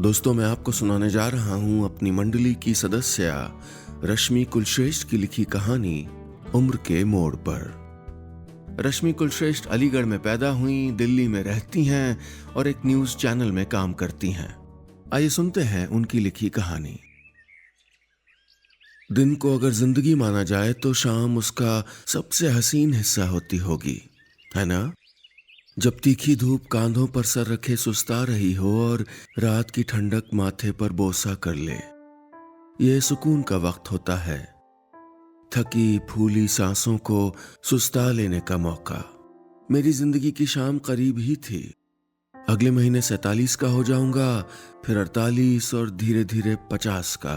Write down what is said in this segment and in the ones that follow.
दोस्तों, मैं आपको सुनाने जा रहा हूं अपनी मंडली की सदस्य रश्मि कुलश्रेष्ठ की लिखी कहानी उम्र के मोड़ पर। रश्मि कुलश्रेष्ठ अलीगढ़ में पैदा हुई, दिल्ली में रहती हैं और एक न्यूज चैनल में काम करती हैं। आइए सुनते हैं उनकी लिखी कहानी। दिन को अगर जिंदगी माना जाए तो शाम उसका सबसे हसीन हिस्सा होती होगी, है ना? जब तीखी धूप कांधों पर सर रखे सुस्ता रही हो और रात की ठंडक माथे पर बोसा कर ले। ये सुकून का वक्त होता है, थकी फूली सांसों को सुस्ता लेने का मौका। मेरी जिंदगी की शाम करीब ही थी। अगले महीने 47 का हो जाऊंगा, फिर 48 और धीरे धीरे 50 का।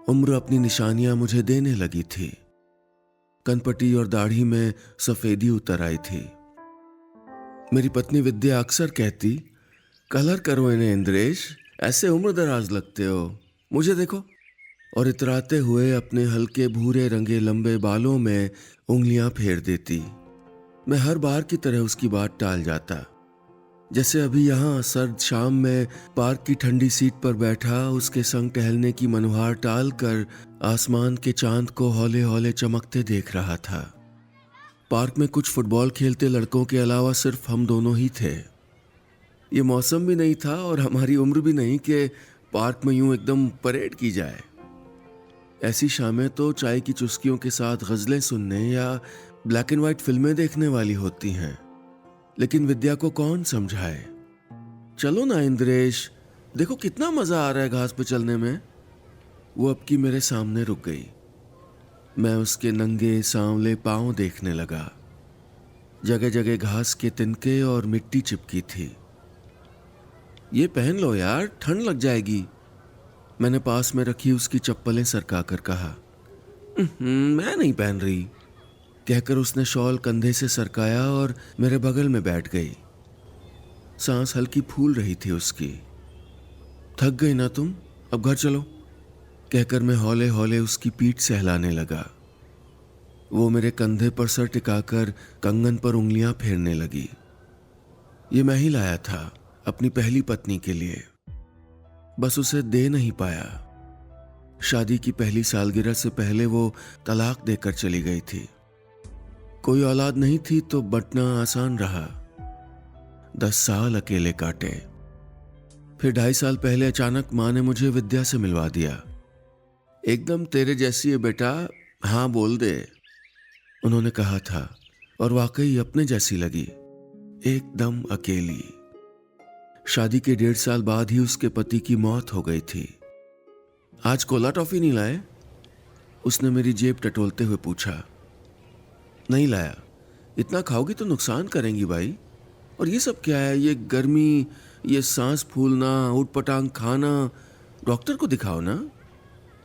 उम्र अपनी निशानियां मुझे देने लगी थी। कनपटी और दाढ़ी में सफेदी उतर आई थी। मेरी पत्नी विद्या अक्सर कहती, कलर करो इन्हें इंद्रेश, ऐसे उम्र दराज लगते हो, मुझे देखो। और इतराते हुए अपने हल्के भूरे रंगे लंबे बालों में उंगलियां फेर देती। मैं हर बार की तरह उसकी बात टाल जाता। जैसे अभी यहाँ सर्द शाम में पार्क की ठंडी सीट पर बैठा उसके संग टहलने की मनोहार टाल कर आसमान के चांद को हौले हौले चमकते देख रहा था। पार्क में कुछ फुटबॉल खेलते लड़कों के अलावा सिर्फ हम दोनों ही थे। ये मौसम भी नहीं था और हमारी उम्र भी नहीं कि पार्क में यूं एकदम परेड की जाए। ऐसी शामें तो चाय की चुस्कियों के साथ गजलें सुनने या ब्लैक एंड व्हाइट फिल्में देखने वाली होती हैं। लेकिन विद्या को कौन समझाए। चलो ना इंद्रेश, देखो कितना मजा आ रहा है घास पे चलने में। वो अब की मेरे सामने रुक गई। मैं उसके नंगे सांवले पांव देखने लगा। जगह जगह घास के तिनके और मिट्टी चिपकी थी। ये पहन लो यार, ठंड लग जाएगी, मैंने पास में रखी उसकी चप्पलें सरका कर कहा। मैं नहीं पहन रही, कहकर उसने शॉल कंधे से सरकाया और मेरे बगल में बैठ गई। सांस हल्की फूल रही थी उसकी। थक गई ना तुम, अब घर चलो, कहकर मैं हौले हौले उसकी पीठ सहलाने लगा। वो मेरे कंधे पर सर टिकाकर कंगन पर उंगलियां फेरने लगी। ये मैं ही लाया था अपनी पहली पत्नी के लिए, बस उसे दे नहीं पाया। शादी की पहली सालगिरह से पहले वो तलाक देकर चली गई थी। कोई औलाद नहीं थी तो बंटना आसान रहा। 10 साल अकेले काटे। फिर 2.5 साल पहले अचानक माँ ने मुझे विद्या से मिलवा दिया। एकदम तेरे जैसी है बेटा, हाँ बोल दे, उन्होंने कहा था। और वाकई अपने जैसी लगी, एकदम अकेली। शादी के 1.5 साल बाद ही उसके पति की मौत हो गई थी। आज कोला टॉफी नहीं लाए? उसने मेरी जेब टटोलते हुए पूछा। नहीं लाया, इतना खाओगी तो नुकसान करेंगी भाई। और ये सब क्या है, ये गर्मी, ये सांस फूलना, उठपटांग खाना, डॉक्टर को दिखाओ ना,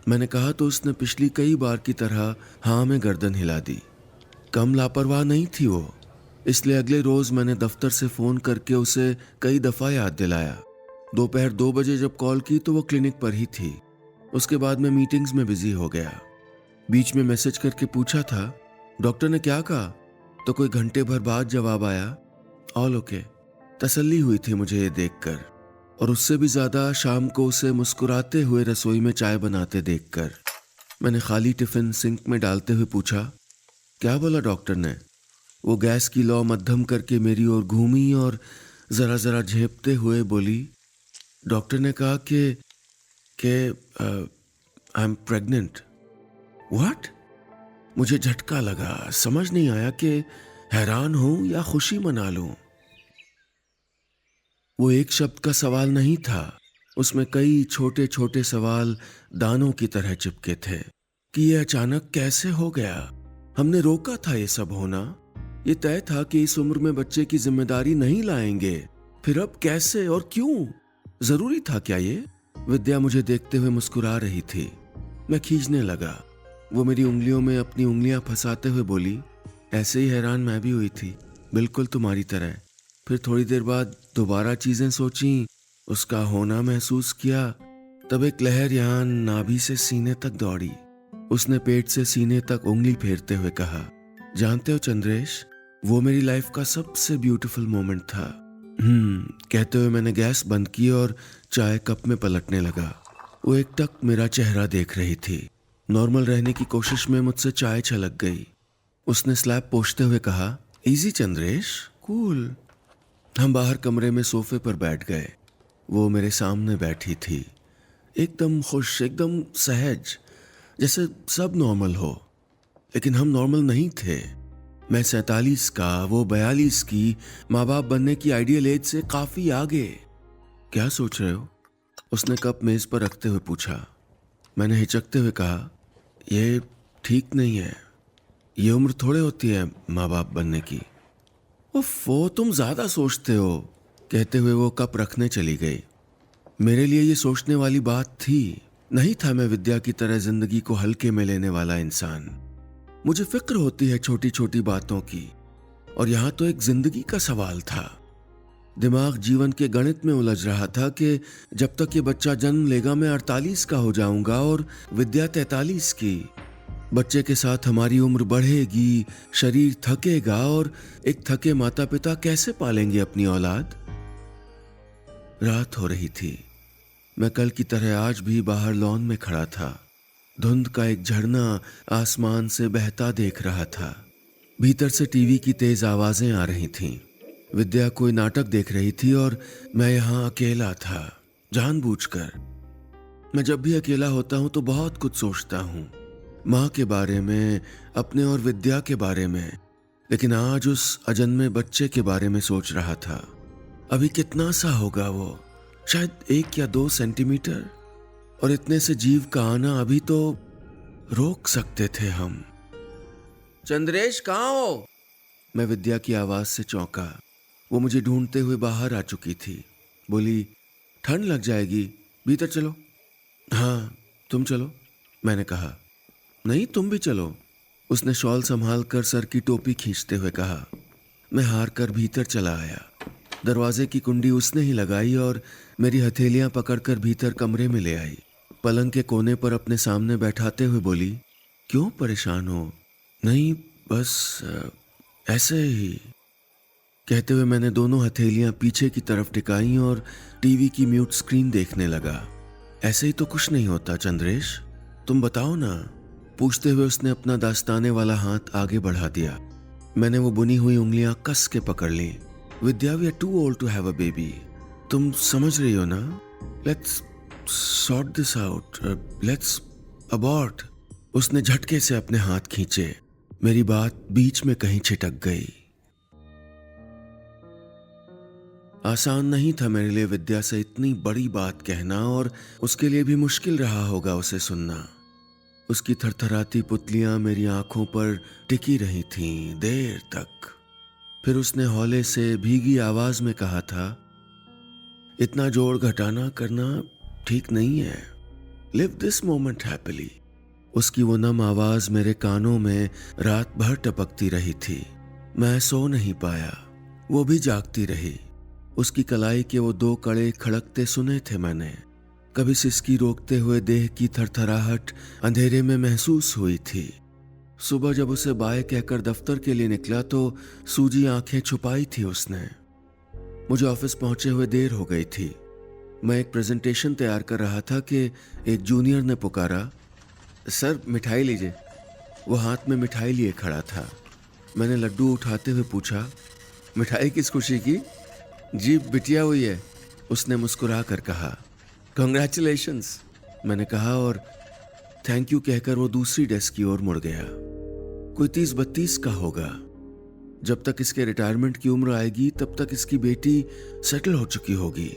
मैंने कहा तो उसने पिछली कई बार की तरह हाँ में गर्दन हिला दी। कम लापरवाह नहीं थी वो, इसलिए अगले रोज मैंने दफ्तर से फोन करके उसे कई दफा याद दिलाया। दोपहर 2 बजे जब कॉल की तो वो क्लिनिक पर ही थी। उसके बाद मैं मीटिंग्स में बिजी हो गया। बीच में मैसेज करके पूछा था डॉक्टर ने क्या कहा, तो कोई घंटे भर बाद जवाब आया, ऑल ओके। तसल्ली हुई थी मुझे ये देखकर, और उससे भी ज्यादा शाम को उसे मुस्कुराते हुए रसोई में चाय बनाते देखकर। मैंने खाली टिफिन सिंक में डालते हुए पूछा, क्या बोला डॉक्टर ने? वो गैस की लौ मध्यम करके मेरी ओर घूमी और जरा जरा झेपते हुए बोली, डॉक्टर ने कहा कि आई एम प्रेग्नेंट। व्हाट? मुझे झटका लगा, समझ नहीं आया कि हैरान हूं या खुशी मना लूं। वो एक शब्द का सवाल नहीं था, उसमें कई छोटे छोटे सवाल दानों की तरह चिपके थे कि ये अचानक कैसे हो गया। हमने रोका था ये सब होना, ये तय था कि इस उम्र में बच्चे की जिम्मेदारी नहीं लाएंगे, फिर अब कैसे और क्यों? जरूरी था क्या ये? विद्या मुझे देखते हुए मुस्कुरा रही थी। मैं खींचने लगा। वो मेरी उंगलियों में अपनी उंगलियां फंसाते हुए बोली, ऐसे ही हैरान मैं भी हुई थी, बिल्कुल तुम्हारी तरह। फिर थोड़ी देर बाद दोबारा चीजें सोची, उसका होना महसूस किया, तब एक लहर यहाँ नाभि से सीने तक दौड़ी। उसने पेट से सीने तक उंगली फेरते हुए कहा, जानते हो चंद्रेश, वो मेरी लाइफ का सबसे ब्यूटीफुल मोमेंट था। कहते हुए मैंने गैस बंद की और चाय कप में पलटने लगा। वो एकटक मेरा चेहरा देख रही थी। नॉर्मल रहने की कोशिश में मुझसे चाय छलक गई। उसने स्लैब पोंछते हुए कहा, इजी चंद्रेश, कूल। हम बाहर कमरे में सोफे पर बैठ गए। वो मेरे सामने बैठी थी, एकदम खुश, एकदम सहज, जैसे सब नॉर्मल हो। लेकिन हम नॉर्मल नहीं थे। मैं 47 का, वो 42 की, माँ बाप बनने की आइडियल एज से काफी आगे। क्या सोच रहे हो? उसने कप मेज पर रखते हुए पूछा। मैंने हिचकते हुए कहा, ये ठीक नहीं है। ये उम्र थोड़े होती है माँ बाप बनने की। वो तुम ज्यादा सोचते हो, कहते हुए वो कप रखने चली गई। मेरे लिए ये सोचने वाली बात थी। नहीं था मैं विद्या की तरह जिंदगी को हल्के में लेने वाला इंसान। मुझे फिक्र होती है छोटी छोटी बातों की, और यहां तो एक जिंदगी का सवाल था। दिमाग जीवन के गणित में उलझ रहा था कि जब तक ये बच्चा जन्म लेगा मैं 48 का हो जाऊंगा और विद्या 43 की। बच्चे के साथ हमारी उम्र बढ़ेगी, शरीर थकेगा, और एक थके माता पिता कैसे पालेंगे अपनी औलाद? रात हो रही थी। मैं कल की तरह आज भी बाहर लॉन में खड़ा था। धुंध का एक झरना आसमान से बहता देख रहा था। भीतर से टीवी की तेज आवाजें आ रही थीं। विद्या कोई नाटक देख रही थी और मैं यहाँ अकेला था, जानबूझकर। मैं जब भी अकेला होता हूँ तो बहुत कुछ सोचता हूँ, माँ के बारे में, अपने और विद्या के बारे में। लेकिन आज उस अजन्मे बच्चे के बारे में सोच रहा था। अभी कितना सा होगा वो? शायद 1 या 2 सेंटीमीटर। और इतने से जीव का आना अभी तो रोक सकते थे हम। चंद्रेश, कहाँ हो? मैं विद्या की आवाज से चौंका। वो मुझे ढूंढते हुए बाहर आ चुकी थी। बोली, ठंड लग जाएगी, भीतर चलो। हाँ, तुम चलो, मैंने कहा। नहीं, तुम भी चलो, उसने शॉल संभाल कर सर की टोपी खींचते हुए कहा। मैं हार कर भीतर चला आया। दरवाजे की कुंडी उसने ही लगाई और मेरी हथेलियां पकड़कर भीतर कमरे में ले आई। पलंग के कोने पर अपने सामने बैठाते हुए बोली, क्यों परेशान हो? नहीं, बस ऐसे ही, कहते हुए मैंने दोनों हथेलियां पीछे की तरफ टिकाई और टीवी की म्यूट स्क्रीन देखने लगा। ऐसे ही तो कुछ नहीं होता चंद्रेश, तुम बताओ ना, पूछते हुए उसने अपना दास्ताने वाला हाथ आगे बढ़ा दिया। मैंने वो बुनी हुई उंगलियां कस के पकड़ ली। Vidya, we are too old to have a baby. तुम समझ रही हो ना? Let's sort this out, let's abort. उसने झटके से अपने हाथ खींचे। मेरी बात बीच में कहीं छिटक गई। आसान नहीं था मेरे लिए विद्या से इतनी बड़ी बात कहना, और उसके लिए भी मुश्किल रहा होगा उसे सुनना। उसकी थरथराती पुतलियां मेरी आंखों पर टिकी रही थीं देर तक। फिर उसने हौले से भीगी आवाज में कहा था, इतना जोड़ घटाना करना ठीक नहीं है। Live this moment happily. उसकी वो नम आवाज मेरे कानों में रात भर टपकती रही थी। मैं सो नहीं पाया, वो भी जागती रही। उसकी कलाई के वो 2 कड़े खड़कते सुने थे मैंने। कभी सिसकी रोकते हुए देह की थरथराहट अंधेरे में महसूस हुई थी। सुबह जब उसे बाय कहकर दफ्तर के लिए निकला तो सूजी आंखें छुपाई थी उसने। मुझे ऑफिस पहुंचे हुए देर हो गई थी। मैं एक प्रेजेंटेशन तैयार कर रहा था कि एक जूनियर ने पुकारा, सर मिठाई लीजिए। वो हाथ में मिठाई लिए खड़ा था। मैंने लड्डू उठाते हुए पूछा, मिठाई किस खुशी की? जी बिटिया हुई है, उसने मुस्कुरा कर कहा। कॉन्ग्रेचुलेशंस, मैंने कहा और थैंक यू कहकर वो दूसरी डेस्क की ओर मुड़ गया। कोई 30-32 का होगा। जब तक इसके रिटायरमेंट की उम्र आएगी तब तक इसकी बेटी सेटल हो चुकी होगी,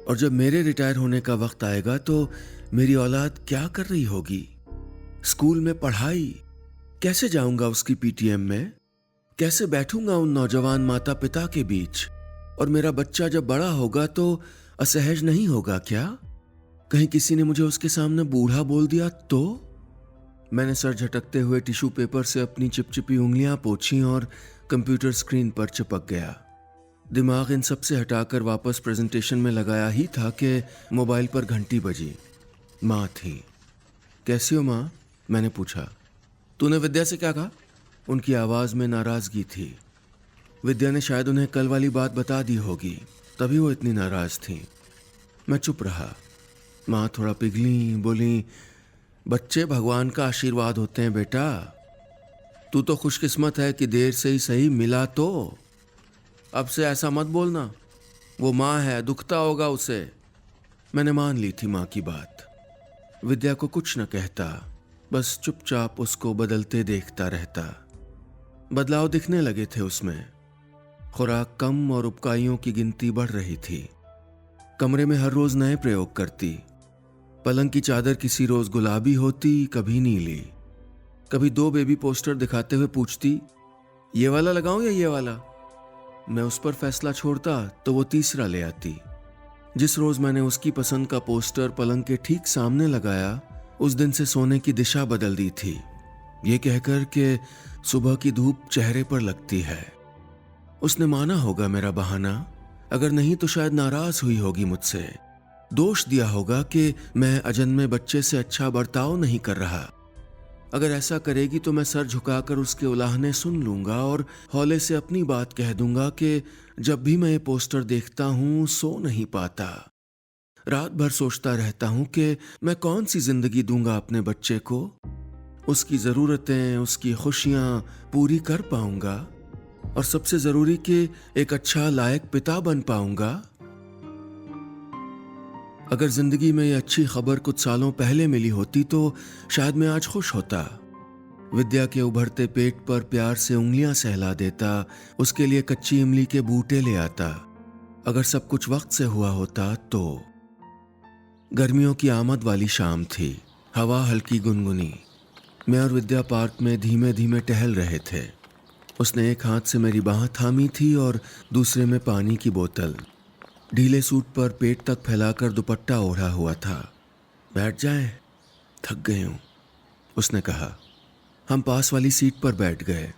और जब मेरे रिटायर होने का वक्त आएगा तो मेरी औलाद क्या कर रही होगी? स्कूल में पढ़ाई, कैसे जाऊंगा उसकी पीटीएम में? कैसे बैठूंगा उन नौजवान माता पिता के बीच? और मेरा बच्चा जब बड़ा होगा तो असहज नहीं होगा क्या? कहीं किसी ने मुझे उसके सामने बूढ़ा बोल दिया तो? मैंने सर झटकते हुए टिश्यू पेपर से अपनी चिपचिपी उंगलियां पोंछी और कंप्यूटर स्क्रीन पर चिपक गया। दिमाग इन सब से हटाकर वापस प्रेजेंटेशन में लगाया ही था कि मोबाइल पर घंटी बजी। माँ थी। कैसी हो माँ? मैंने पूछा। तूने विद्या से क्या कहा? उनकी आवाज में नाराजगी थी। विद्या ने शायद उन्हें कल वाली बात बता दी होगी। तभी वो इतनी नाराज थी। मैं चुप रहा। माँ थोड़ा पिघली, बोली, बच्चे भगवान का आशीर्वाद होते हैं बेटा। तू तो खुशकिस्मत है कि देर से ही सही मिला। तो अब से ऐसा मत बोलना, वो माँ है, दुखता होगा उसे। मैंने मान ली थी माँ की बात। विद्या को कुछ न कहता, बस चुपचाप उसको बदलते देखता रहता। बदलाव दिखने लगे थे उसमें। खुराक कम और उपकाइयों की गिनती बढ़ रही थी। कमरे में हर रोज नए प्रयोग करती। पलंग की चादर किसी रोज गुलाबी होती, कभी नीली। कभी 2 बेबी पोस्टर दिखाते हुए पूछती, ये वाला लगाऊं या ये वाला। मैं उस पर फैसला छोड़ता तो वो तीसरा ले आती। जिस रोज मैंने उसकी पसंद का पोस्टर पलंग के ठीक सामने लगाया, उस दिन से सोने की दिशा बदल दी थी, ये कहकर कि सुबह की धूप चेहरे पर लगती है। उसने माना होगा मेरा बहाना, अगर नहीं तो शायद नाराज हुई होगी मुझसे। दोष दिया होगा कि मैं अजन्मे बच्चे से अच्छा बर्ताव नहीं कर रहा। अगर ऐसा करेगी तो मैं सर झुकाकर उसके उलाहने सुन लूंगा और हौले से अपनी बात कह दूंगा कि जब भी मैं ये पोस्टर देखता हूं सो नहीं पाता। रात भर सोचता रहता हूं कि मैं कौन सी जिंदगी दूंगा अपने बच्चे को। उसकी जरूरतें, उसकी खुशियां पूरी कर पाऊंगा और सबसे जरूरी कि एक अच्छा लायक पिता बन पाऊंगा। अगर जिंदगी में ये अच्छी खबर कुछ सालों पहले मिली होती तो शायद मैं आज खुश होता। विद्या के उभरते पेट पर प्यार से उंगलियां सहला देता, उसके लिए कच्ची इमली के बूटे ले आता। अगर सब कुछ वक्त से हुआ होता तो। गर्मियों की आमद वाली शाम थी, हवा हल्की गुनगुनी। मैं और विद्या पार्क में धीमे धीमे टहल रहे थे। उसने एक हाथ से मेरी बांह थामी थी और दूसरे में पानी की बोतल। ढीले सूट पर पेट तक फैलाकर दुपट्टा ओढ़ा हुआ था। बैठ जाएं, थक गए हूं, उसने कहा। हम पास वाली सीट पर बैठ गए।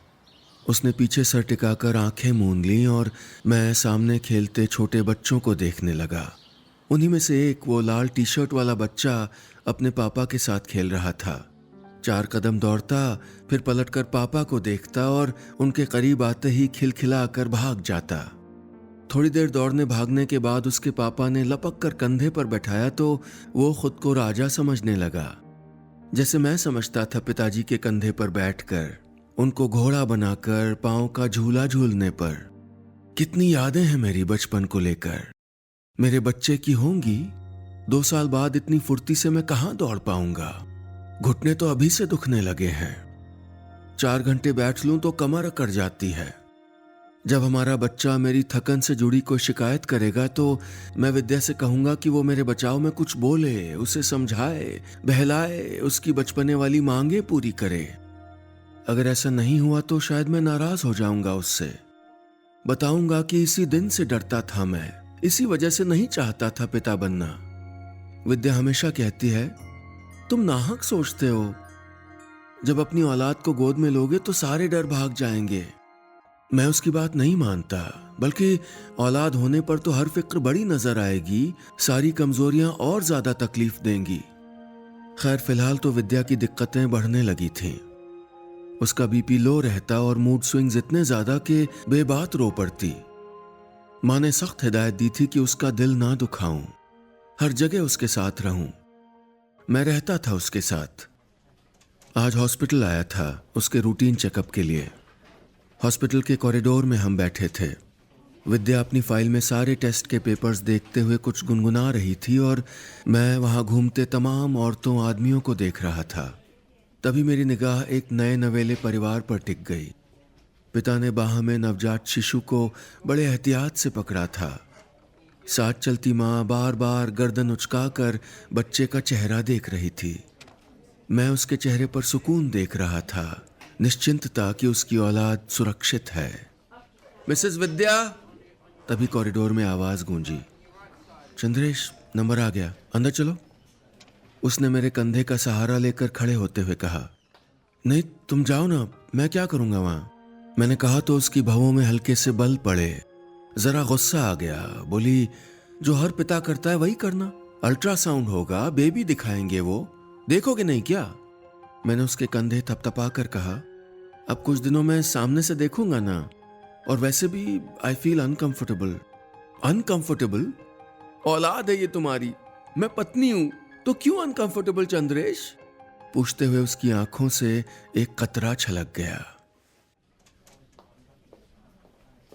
उसने पीछे सर टिकाकर आंखें मूंद लीं और मैं सामने खेलते छोटे बच्चों को देखने लगा। उन्हीं में से एक, वो लाल टी शर्ट वाला बच्चा, अपने पापा के साथ खेल रहा था। 4 कदम दौड़ता, फिर पलटकर पापा को देखता और उनके करीब आते ही खिलखिलाकर भाग जाता। थोड़ी देर दौड़ने भागने के बाद उसके पापा ने लपक कर कंधे पर बैठाया तो वो खुद को राजा समझने लगा, जैसे मैं समझता था पिताजी के कंधे पर बैठकर, उनको घोड़ा बनाकर पांव का झूला झूलने पर। कितनी यादें हैं मेरी बचपन को लेकर। मेरे बच्चे की होंगी। 2 साल बाद इतनी फुर्ती से मैं कहां दौड़ पाऊंगा। घुटने तो अभी से दुखने लगे हैं। 4 घंटे बैठ लूं तो कमर अकड़ जाती है। जब हमारा बच्चा मेरी थकन से जुड़ी कोई शिकायत करेगा तो मैं विद्या से कहूंगा कि वो मेरे बचाव में कुछ बोले, उसे समझाए, बहलाए, उसकी बचपने वाली मांगे पूरी करे। अगर ऐसा नहीं हुआ तो शायद मैं नाराज हो जाऊंगा उससे। बताऊंगा कि इसी दिन से डरता था मैं, इसी वजह से नहीं चाहता था पिता बनना। विद्या हमेशा कहती है, तुम नाहक सोचते हो। जब अपनी औलाद को गोद में लोगे तो सारे डर भाग जाएंगे। मैं उसकी बात नहीं मानता, बल्कि औलाद होने पर तो हर फिक्र बड़ी नजर आएगी, सारी कमजोरियां और ज्यादा तकलीफ देंगी। खैर, फिलहाल तो विद्या की दिक्कतें बढ़ने लगी थीं। उसका बीपी लो रहता और मूड स्विंग्स इतने ज्यादा कि बेबात रो पड़ती। माँ ने सख्त हिदायत दी थी कि उसका दिल ना दुखाऊं, हर जगह उसके साथ रहूं। मैं रहता था उसके साथ। आज हॉस्पिटल आया था उसके रूटीन चेकअप के लिए। हॉस्पिटल के कॉरिडोर में हम बैठे थे। विद्या अपनी फाइल में सारे टेस्ट के पेपर्स देखते हुए कुछ गुनगुना रही थी और मैं वहां घूमते तमाम औरतों आदमियों को देख रहा था। तभी मेरी निगाह एक नए नवेले परिवार पर टिक गई। पिता ने बाह में नवजात शिशु को बड़े एहतियात से पकड़ा था। साथ चलती माँ बार बार गर्दन उचकाकर बच्चे का चेहरा देख रही थी। मैं उसके चेहरे पर सुकून देख रहा था, निश्चिंतता कि उसकी औलाद सुरक्षित है। मिसेस विद्या, तभी कॉरिडोर में आवाज गूंजी। चंद्रेश, नंबर आ गया, अंदर चलो। उसने मेरे कंधे का सहारा लेकर खड़े होते हुए कहा। नहीं, तुम जाओ ना, मैं क्या करूंगा वहां। मैंने कहा तो उसकी भवों में हल्के से बल पड़े। जरा गुस्सा आ गया। बोली, जो हर पिता करता है वही करना। अल्ट्रासाउंड होगा, बेबी दिखाएंगे, वो देखोगे नहीं क्या। मैंने उसके कंधे थपथपा कर कहा, अब कुछ दिनों में सामने से देखूंगा ना, और वैसे भी आई फील अनकंफर्टेबल। अनकंफर्टेबल? औलाद है ये तुम्हारी, मैं पत्नी हूं, तो क्यों अनकंफर्टेबल चंद्रेश? पूछते हुए उसकी आंखों से एक कतरा छलक गया।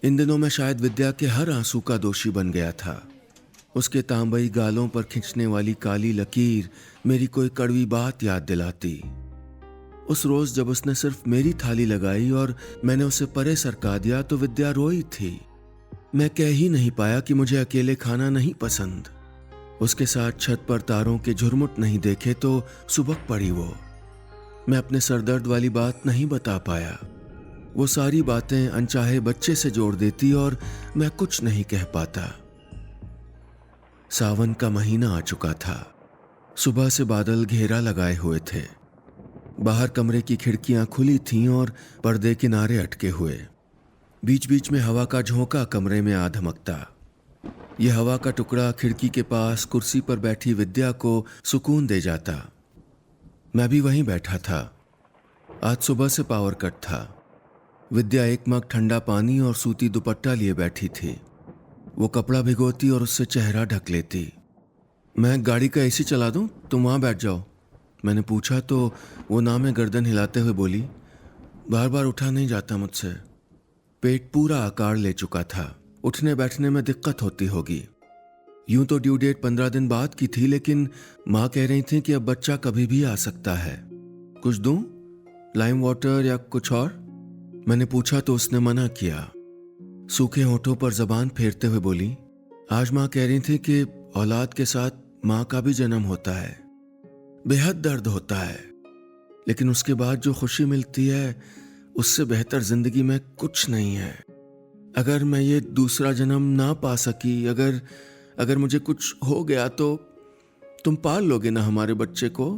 इन दिनों मैं शायद विद्या के हर आंसू का दोषी बन गया था। उसके तांबई गालों पर खिंचने वाली काली लकीर मेरी कोई कड़वी बात याद दिलाती। उस रोज जब उसने सिर्फ मेरी थाली लगाई और मैंने उसे परे सरका दिया तो विद्या रोई थी। मैं कह ही नहीं पाया कि मुझे अकेले खाना नहीं पसंद। उसके साथ छत पर तारों के झुरमुट नहीं देखे तो सुबक पड़ी वो। मैं अपने सरदर्द वाली बात नहीं बता पाया। वो सारी बातें अनचाहे बच्चे से जोड़ देती और मैं कुछ नहीं कह पाता। सावन का महीना आ चुका था। सुबह से बादल घेरा लगाए हुए थे। बाहर कमरे की खिड़कियां खुली थीं और पर्दे किनारे अटके हुए। बीच बीच में हवा का झोंका कमरे में आ धमकता। यह हवा का टुकड़ा खिड़की के पास कुर्सी पर बैठी विद्या को सुकून दे जाता। मैं भी वहीं बैठा था। आज सुबह से पावर कट था। विद्या एक मग ठंडा पानी और सूती दुपट्टा लिए बैठी थी। वो कपड़ा भिगोती और उससे चेहरा ढक लेती। मैं गाड़ी का एसी चला दूं, तुम वहां बैठ जाओ। मैंने पूछा तो वो ना में गर्दन हिलाते हुए बोली, बार बार उठा नहीं जाता मुझसे। पेट पूरा आकार ले चुका था। उठने बैठने में दिक्कत होती होगी। यूं तो ड्यू डेट 15 दिन बाद की थी, लेकिन माँ कह रही थी कि अब बच्चा कभी भी आ सकता है। कुछ दूं? लाइम वाटर या कुछ और? मैंने पूछा तो उसने मना किया। सूखे होठों पर जबान फेरते हुए बोली, आज माँ कह रही थी कि औलाद के साथ माँ का भी जन्म होता है। बेहद दर्द होता है, लेकिन उसके बाद जो खुशी मिलती है उससे बेहतर जिंदगी में कुछ नहीं है। अगर मैं ये दूसरा जन्म ना पा सकी, अगर मुझे कुछ हो गया तो तुम पाल लोगे ना हमारे बच्चे को?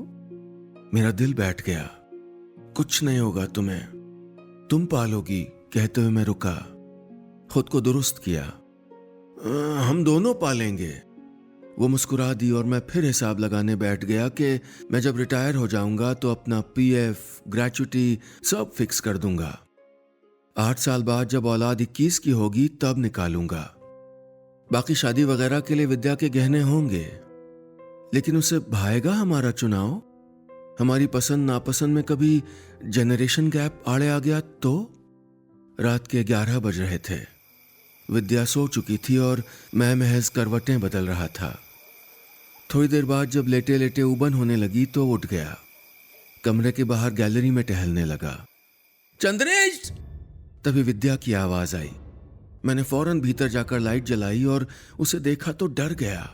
मेरा दिल बैठ गया। कुछ नहीं होगा तुम्हें, तुम पालोगी, कहते हुए मैं रुका। खुद को दुरुस्त किया। हम दोनों पालेंगे। वो मुस्कुरा दी और मैं फिर हिसाब लगाने बैठ गया कि मैं जब रिटायर हो जाऊंगा तो अपना पीएफ, ग्रेच्युटी सब फिक्स कर दूंगा। 8 साल बाद जब औलाद 21 की होगी तब निकालूंगा। बाकी शादी वगैरह के लिए विद्या के गहने होंगे, लेकिन उसे भाएगा हमारा चुनाव? हमारी पसंद नापसंद में कभी जनरेशन गैप आड़े आ गया तो? रात के 11 बज रहे थे। विद्या सो चुकी थी और मैं महज करवटें बदल रहा था। थोड़ी देर बाद जब लेटे लेटे उबन होने लगी तो उठ गया। कमरे के बाहर गैलरी में टहलने लगा। चंद्रेश! तभी विद्या की आवाज आई। मैंने फौरन भीतर जाकर लाइट जलाई और उसे देखा तो डर गया।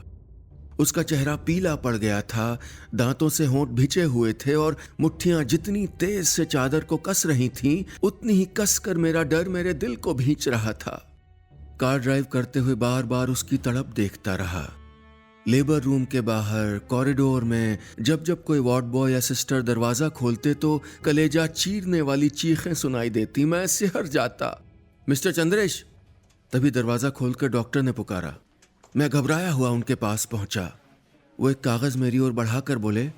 उसका चेहरा पीला पड़ गया था, दांतों से होंठ भिंचे हुए थे और मुट्ठियां जितनी तेज से चादर को कस रही थीं, उतनी ही कसकर मेरा डर मेरे दिल को भींच रहा था। कार ड्राइव करते हुए बार बार उसकी तड़प देखता रहा। लेबर रूम के बाहर कॉरिडोर में जब जब कोई वार्ड बॉय या सिस्टर दरवाजा खोलते तो कलेजा चीरने वाली चीखें सुनाई देती। मैं सिहर जाता। मिस्टर चंद्रेश! तभी दरवाजा खोलकर डॉक्टर ने पुकारा। मैं घबराया हुआ उनके पास पहुंचा। वो एक कागज मेरी ओर बढ़ाकर बोले,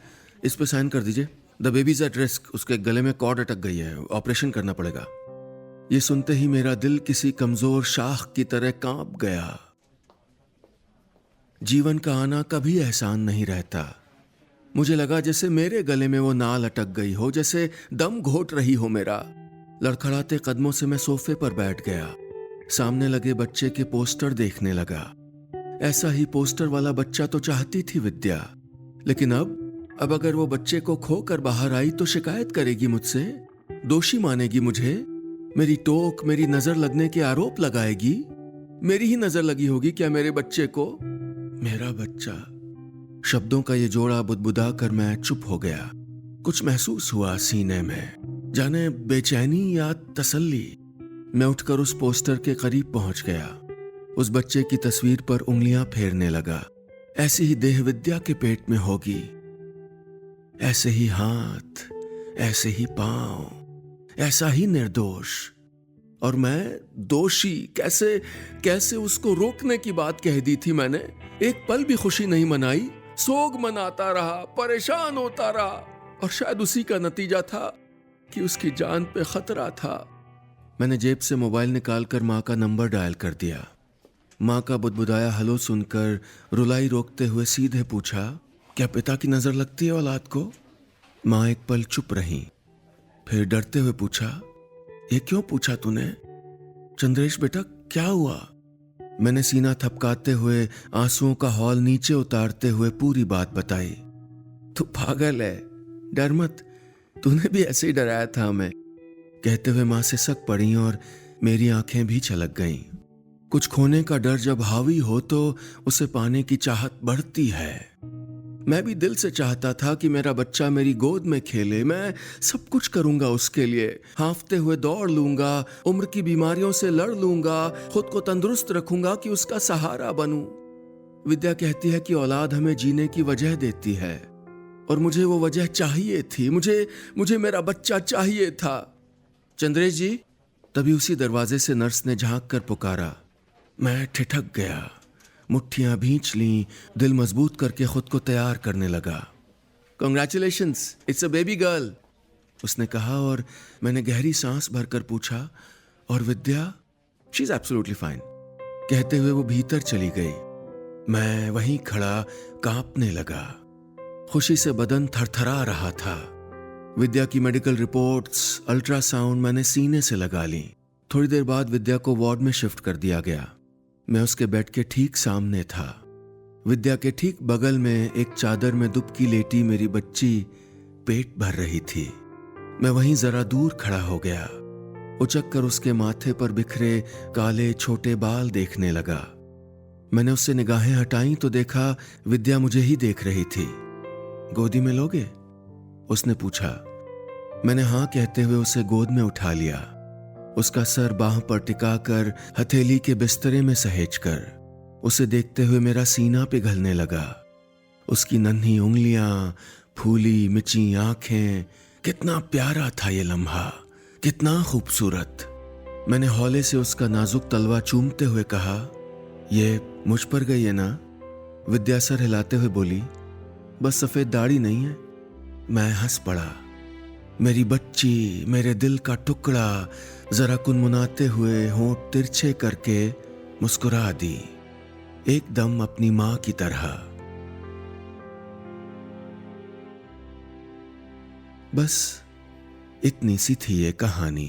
इस पे साइन कर दीजिए। The babies at risk. उसके गले में कॉर्ड अटक गई है, ऑपरेशन करना पड़ेगा। ये सुनते ही मेरा दिल किसी कमजोर शाख की तरह कांप गया। जीवन का आना कभी एहसान नहीं रहता। मुझे लगा जैसे मेरे गले में वो नाल अटक गई हो, जैसे दम घोट रही हो मेरा। लड़खड़ाते कदमों से मैं सोफे पर बैठ गया। सामने लगे बच्चे के पोस्टर देखने लगा। ऐसा ही पोस्टर वाला बच्चा तो चाहती थी विद्या, लेकिन अब अगर वो बच्चे को खोकर बाहर आई तो शिकायत करेगी मुझसे, दोषी मानेगी मुझे, मेरी टोक, मेरी नजर लगने के आरोप लगाएगी। मेरी ही नजर लगी होगी क्या मेरे बच्चे को? मेरा बच्चा। शब्दों का ये जोड़ा बुदबुदा कर मैं चुप हो गया। कुछ महसूस हुआ सीने में, जाने बेचैनी या तसल्ली। मैं उठकर उस पोस्टर के करीब पहुंच गया। उस बच्चे की तस्वीर पर उंगलियां फेरने लगा। ऐसी ही देह विद्या के पेट में होगी, ऐसे ही हाथ, ऐसे ही पांव, ऐसा ही निर्दोष। और मैं दोषी? कैसे उसको रोकने की बात कह दी थी मैंने। एक पल भी खुशी नहीं मनाई, सोग मनाता रहा, परेशान होता रहा, और शायद उसी का नतीजा था कि उसकी जान पे खतरा था। मैंने जेब से मोबाइल निकालकर माँ का नंबर डायल कर दिया। माँ का बुदबुदाया हलो सुनकर रुलाई रोकते हुए सीधे पूछा, क्या पिता की नजर लगती है औलाद को? माँ एक पल चुप रही, फिर डरते हुए पूछा, ये क्यों पूछा तूने? चंद्रेश बेटा, क्या हुआ? मैंने सीना थपकाते हुए आंसुओं का हौल नीचे उतारते हुए पूरी बात बताई। तू पागल है, डर मत, तूने भी ऐसे ही डराया था हमें, कहते हुए मां सिसक पड़ी और मेरी आंखें भी छलक गईं। कुछ खोने का डर जब हावी हो तो उसे पाने की चाहत बढ़ती है। मैं भी दिल से चाहता था कि मेरा बच्चा मेरी गोद में खेले, मैं सब कुछ करूंगा उसके लिए, हांफते हुए दौड़ लूंगा, उम्र की बीमारियों से लड़ लूंगा, खुद को तंदुरुस्त रखूंगा कि उसका सहारा बनूं। विद्या कहती है कि औलाद हमें जीने की वजह देती है, और मुझे वो वजह चाहिए थी, मुझे मेरा बच्चा चाहिए था। चंद्रेश जी, तभी उसी दरवाजे से नर्स ने झांक कर पुकारा। मैं ठिठक गया, मुट्ठियां भींच लीं, दिल मजबूत करके खुद को तैयार करने लगा। Congratulations, it's a baby girl, उसने कहा, और मैंने गहरी सांस भरकर पूछा, और विद्या? शी इज एब्सोल्युटली फाइन, कहते हुए वो भीतर चली गई। मैं वहीं खड़ा कांपने लगा, खुशी से बदन थरथरा रहा था। विद्या की मेडिकल रिपोर्ट्स, अल्ट्रासाउंड मैंने सीने से लगा ली। थोड़ी देर बाद विद्या को वार्ड में शिफ्ट कर दिया गया। मैं उसके बेड के ठीक सामने था। विद्या के ठीक बगल में एक चादर में दुबकी लेटी मेरी बच्ची पेट भर रही थी। मैं वहीं जरा दूर खड़ा हो गया, उचक कर उसके माथे पर बिखरे काले छोटे बाल देखने लगा। मैंने उससे निगाहें हटाई तो देखा विद्या मुझे ही देख रही थी। गोदी में लोगे? उसने पूछा। मैंने हाँ कहते हुए उसे गोद में उठा लिया, उसका सर बाह पर टिकाकर हथेली के बिस्तरे में सहेजकर। उसे देखते हुए मेरा सीना पिघलने लगा। उसकी नन्ही उंगलियां, फूली मिची आंखें, कितना प्यारा था ये लम्हा, कितना खूबसूरत। मैंने हौले से उसका नाजुक तलवा चूमते हुए कहा, ये मुझ पर गई है ना? विद्या सर हिलाते हुए बोली, बस सफेद दाढ़ी नहीं है। मैं हंस पड़ा। मेरी बच्ची, मेरे दिल का टुकड़ा, जरा कुनमुनाते हुए होंठ तिरछे करके मुस्कुरा दी, एकदम अपनी मां की तरह। बस इतनी सी थी ये कहानी।